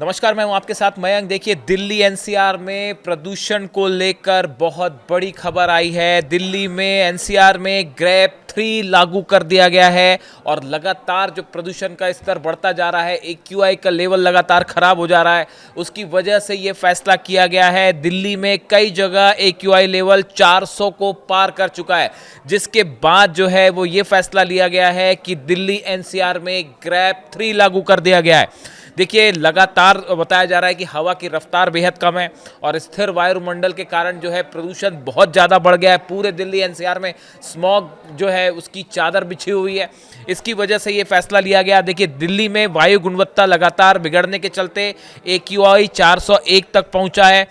नमस्कार, मैं हूं आपके साथ मयंक। देखिए, दिल्ली एनसीआर में प्रदूषण को लेकर बहुत बड़ी खबर आई है। दिल्ली में एनसीआर में ग्रेप 3 लागू कर दिया गया है और लगातार जो प्रदूषण का स्तर बढ़ता जा रहा है, एक्यूआई का लेवल लगातार खराब हो जा रहा है, उसकी वजह से ये फैसला किया गया है। दिल्ली में कई जगह एक्यूआई लेवल 400 को पार कर चुका है, जिसके बाद जो है वो ये फैसला लिया गया है कि दिल्ली एनसीआर में ग्रेप 3 लागू कर दिया गया है। देखिए, लगातार बताया जा रहा है कि हवा की रफ्तार बेहद कम है और स्थिर वायुमंडल के कारण जो है प्रदूषण बहुत ज़्यादा बढ़ गया है। पूरे दिल्ली एनसीआर में स्मॉग जो है उसकी चादर बिछी हुई है। इसकी वजह से ये फैसला लिया गया। देखिए, दिल्ली में वायु गुणवत्ता लगातार बिगड़ने के चलते एक्यूआई 401 तक पहुंचा है,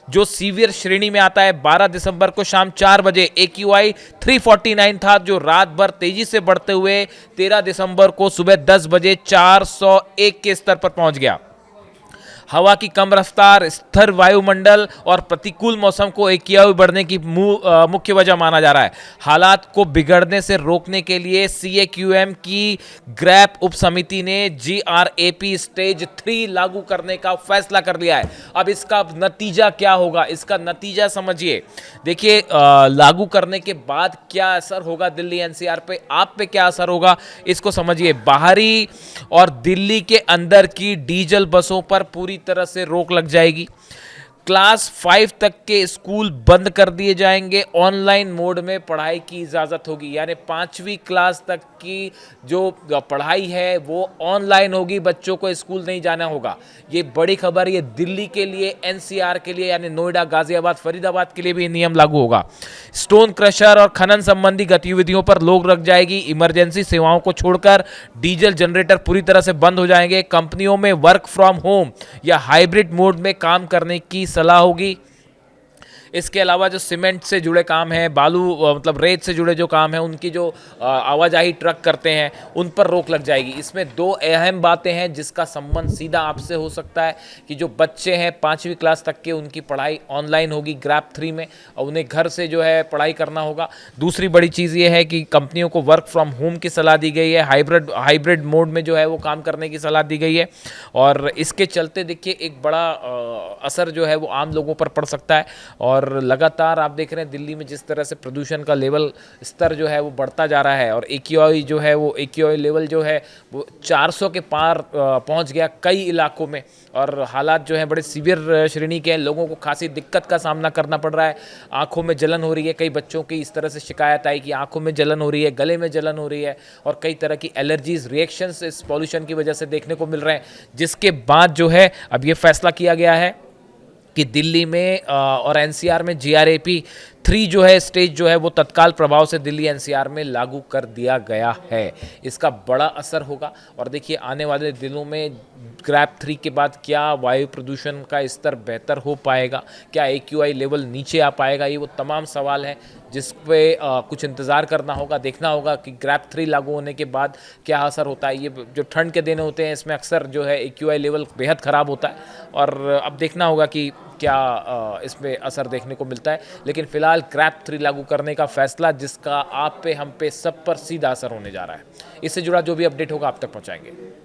जो सीवियर श्रेणी में आता है। 12 दिसंबर को शाम 4 बजे एक्यूआई 349 था, जो रात भर तेजी से बढ़ते हुए 13 दिसंबर को सुबह 10 बजे 401 के स्तर पर पहुंच गया। हवा की कम रफ्तार, स्थिर वायुमंडल और प्रतिकूल मौसम को एक्यूआई बढ़ने की मुख्य वजह माना जा रहा है। हालात को बिगड़ने से रोकने के लिए सीएक्यूएम की ग्रैप उप समिति ने जीआरएपी स्टेज 3 लागू करने का फैसला कर लिया है। अब इसका नतीजा क्या होगा, इसका नतीजा समझिए। देखिए, लागू करने के बाद क्या असर होगा दिल्ली एनसीआर पे, आप पे क्या असर होगा, इसको समझिए। बाहरी और दिल्ली के अंदर की डीजल बसों पर पूरी तरह से रोक लग जाएगी। क्लास 5 तक के स्कूल बंद कर दिए जाएंगे। ऑनलाइन मोड में पढ़ाई की इजाज़त होगी, यानी 5वीं क्लास तक की जो पढ़ाई है वो ऑनलाइन होगी। बच्चों को स्कूल नहीं जाना होगा। ये बड़ी खबर, ये दिल्ली के लिए, एनसीआर के लिए, यानी नोएडा, गाजियाबाद, फरीदाबाद के लिए भी नियम लागू होगा। स्टोन क्रशर और खनन संबंधी गतिविधियों पर रोक लग जाएगी। इमरजेंसी सेवाओं को छोड़कर डीजल जनरेटर पूरी तरह से बंद हो जाएंगे। कंपनियों में वर्क फ्रॉम होम या हाइब्रिड मोड में काम करने की सलाह होगी। इसके अलावा जो सीमेंट से जुड़े काम हैं, बालू मतलब रेत से जुड़े जो काम हैं, उनकी जो आवाजाही ट्रक करते हैं, उन पर रोक लग जाएगी। इसमें दो अहम बातें हैं जिसका संबंध सीधा आपसे हो सकता है कि जो बच्चे हैं 5वीं क्लास तक के, उनकी पढ़ाई ऑनलाइन होगी ग्रैप 3 में और उन्हें घर से जो है पढ़ाई करना होगा। दूसरी बड़ी चीज़ ये है कि कंपनियों को वर्क फ्रॉम होम की सलाह दी गई है, हाइब्रिड मोड में जो है वो काम करने की सलाह दी गई है। और इसके चलते देखिए एक बड़ा असर जो है वो आम लोगों पर पड़ सकता है। और लगातार आप देख रहे हैं दिल्ली में जिस तरह से प्रदूषण का लेवल स्तर जो है वो बढ़ता जा रहा है और एक्यूआई जो है वो एक्यूआई लेवल जो है वो 400 के पार पहुंच गया कई इलाकों में। और हालात जो है बड़े सीवियर श्रेणी के हैं। लोगों को खासी दिक्कत का सामना करना पड़ रहा है। आंखों में जलन हो रही है। कई बच्चों की इस तरह से शिकायत आई कि आंखों में जलन हो रही है, गले में जलन हो रही है और कई तरह की एलर्जीज, रिएक्शंस इस पॉल्यूशन की वजह से देखने को मिल रहे हैं। जिसके बाद जो है अब ये फैसला किया गया है कि दिल्ली में और एनसीआर में जीआरएपी 3 जो है स्टेज जो है वो तत्काल प्रभाव से दिल्ली एनसीआर में लागू कर दिया गया है। इसका बड़ा असर होगा। और देखिए, आने वाले दिनों में ग्रैप 3 के बाद क्या वायु प्रदूषण का स्तर बेहतर हो पाएगा, क्या एक्यूआई लेवल नीचे आ पाएगा, ये वो तमाम सवाल हैं जिस पे कुछ इंतज़ार करना होगा, देखना होगा कि ग्रैप 3 लागू होने के बाद क्या असर होता है। ये जो ठंड के दिन होते हैं इसमें अक्सर जो है एक्यूआई लेवल बेहद ख़राब होता है और अब देखना होगा कि क्या इसमें असर देखने को मिलता है। लेकिन फिलहाल ग्रैप 3 लागू करने का फैसला जिसका आप पे, हम पे, सब पर सीधा असर होने जा रहा है। इससे जुड़ा जो भी अपडेट होगा आप तक पहुंचाएंगे।